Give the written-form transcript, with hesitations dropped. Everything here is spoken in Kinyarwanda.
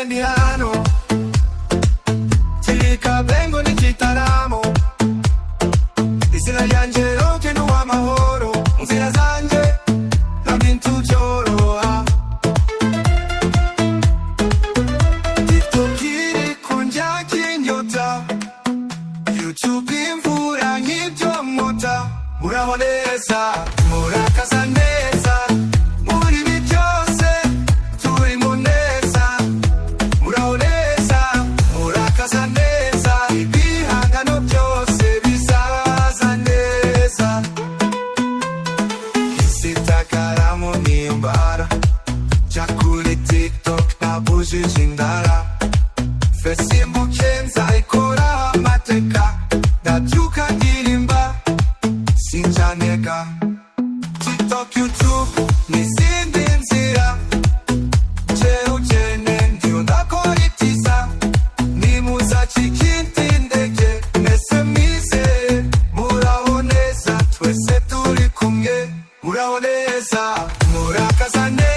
ndi hano Chikabengo n'igitaramo izina ryanje roke n'uwamahoro mu nzira zanje nta bintu byoroha TikTok iri kunjyako inyota YouTube imvura nk'ibyo mwota muraho neza murakaza neza muri ibi byose turimo neza muraho neza murakaza neza ibihangano byose bizaza neza isitakaramo nimbara jya kuri TikTok nabujije indara Facebook nzayikora amateka ndabyuka ndirimba sinjaneka TikTok YouTube n'izindi nzira jewe ndiyo ndakora itisa nimuzacika indi ndege mwese mwizeye muraho neza twese turi kumwe muraho neza murakaza neza